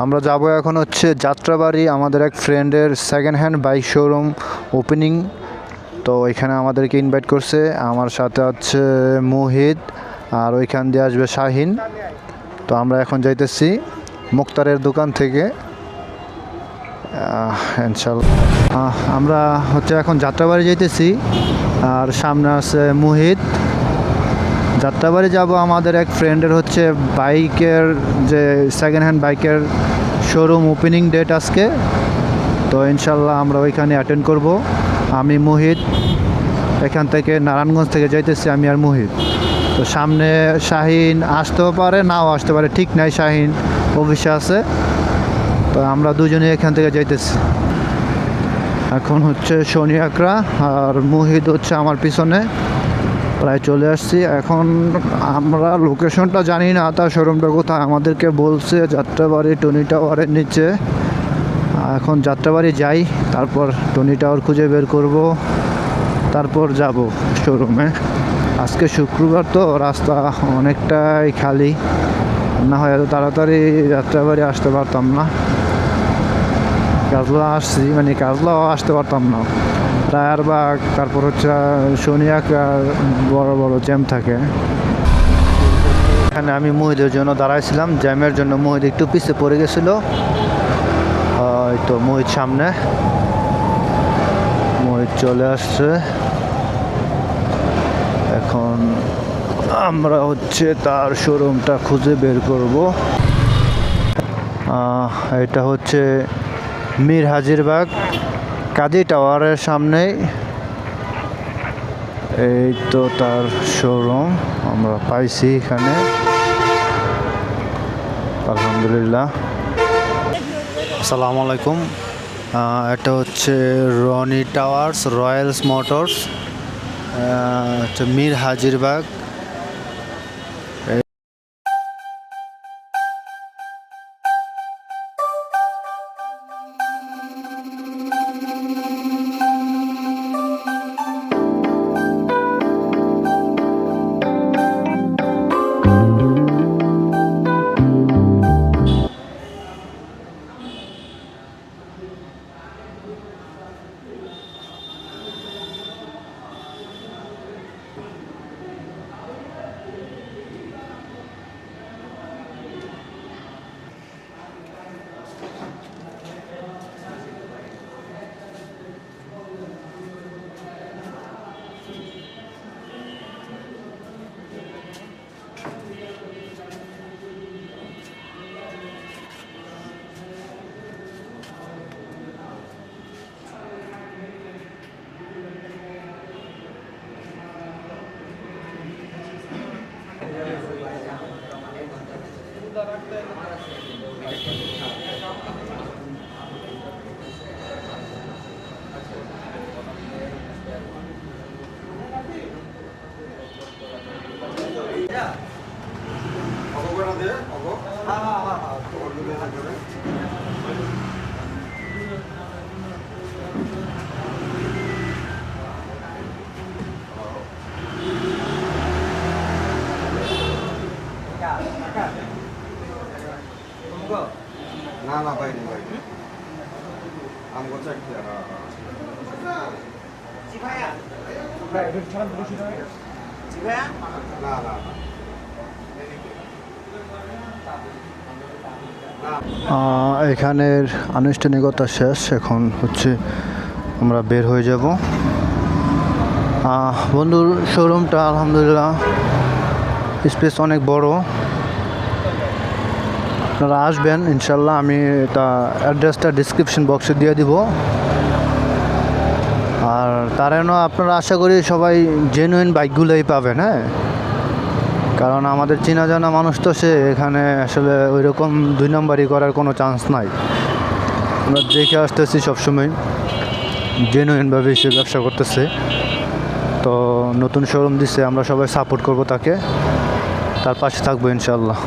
আমরা যাব এখন হচ্ছে যাত্রাবাড়ি, আমাদের এক ফ্রেন্ডের second hand bike showroom opening. তো এখানে আমাদেরকে ইনভাইট করছে, আমার সাথে হচ্ছে মুহিত, আর ওইখান দিয়ে আসবে শাহিন। তো আমরা এখন যাইতেছি মুক্তারের দোকান থেকে ইনশাল্লাহ। আমরা হচ্ছে এখন যাত্রাবাড়ি যাইতেছি, আর সামনে আছে মুহিত। যাত্রাবাড়ি যাব আমাদের এক ফ্রেন্ডের হচ্ছে বাইকের, যে সেকেন্ড হ্যান্ড বাইকের শোরুম ওপেনিং ডেট আজকে। তো ইনশাল্লাহ আমরা ওইখানে অ্যাটেন্ড করব। আমি মুহিত এখান থেকে নারায়ণগঞ্জ থেকে যাইতেছি, আমি আর মুহিত। তো সামনে শাহিন আসতেও পারে, নাও আসতে পারে, ঠিক নাই, শাহিন অফিসে আছে। তো আমরা দুজনে এখান থেকে যাইতেছি। এখন হচ্ছে শনি আকরা, আর মুহিত হচ্ছে আমার পিছনে। প্রায় চলে আসছি। এখন আমরা লোকেশনটা জানি না, তার শোরুমটা কোথায়। আমাদেরকে বলছে যাত্রাবাড়ি টনি টাওয়ারের নিচে। এখন যাত্রাবাড়ি যাই, তারপর টনি টাওয়ার খুঁজে বের করব, তারপর যাব শোরুমে। আজকে শুক্রবার তো রাস্তা অনেকটাই খালি, না হয় এত তাড়াতাড়ি যাত্রাবাড়ি আসতে পারতাম না। কাজলা আসছি, মানে কাজলাও আসতে পারতাম না। রায়ারবাগ, তারপর হচ্ছে শনিয়াকার বড় বড় জ্যাম থাকে। এখানে আমি মুহিদের জন্য দাঁড়াইছিলাম, জ্যামের জন্য মুহিদ একটু পিছিয়ে পড়ে গেছিল। এই তো মুহিদ সামনে, মুহিদ চলে আসছে। এখন আমরা হচ্ছে তার শোরুমটা খুঁজে বের করব। এটা হচ্ছে মীর হাজিরবাগ কাজী টাওয়ারের সামনেই। এই তো তার শোরুম আমরা পাইছি এখানে, আলহামদুলিল্লাহ। আসসালামু আলাইকুম। এটা হচ্ছে রনি টাওয়ার্স রয়্যালস মোটরস, হচ্ছে মীর হাজিরবাগ। না না ভাই ভাই আমগো চেক দিয়া জি ভাইয়া ভাই এটা ছাড়া বেশি না জি ভাইয়া না না এখানের আনুষ্ঠানিকতা শেষ, এখন হচ্ছে আমরা বের হয়ে যাব। বন্ধুর শোরুমটা আলহামদুলিল্লাহ স্পেস অনেক বড়। আপনারা আসবেন ইনশাল্লাহ, আমি এটা অ্যাড্রেসটা ডিসক্রিপশন বক্সে দিয়ে দিব। আর তার আপনারা আশা করি সবাই জেনুইন বাইকগুলোই পাবেন। হ্যাঁ, কারণ আমাদের চেনা জানা মানুষ তো, সে এখানে আসলে ওই রকম দুই নম্বরই করার কোনো চান্স নাই। আমরা দেখে আসতেছি সবসময় জেনুইনভাবে সে ব্যবসা করতেছে। তো নতুন শোরুম দিচ্ছে, আমরা সবাই সাপোর্ট করব তাকে, তার পাশে থাকবো ইনশাল্লাহ।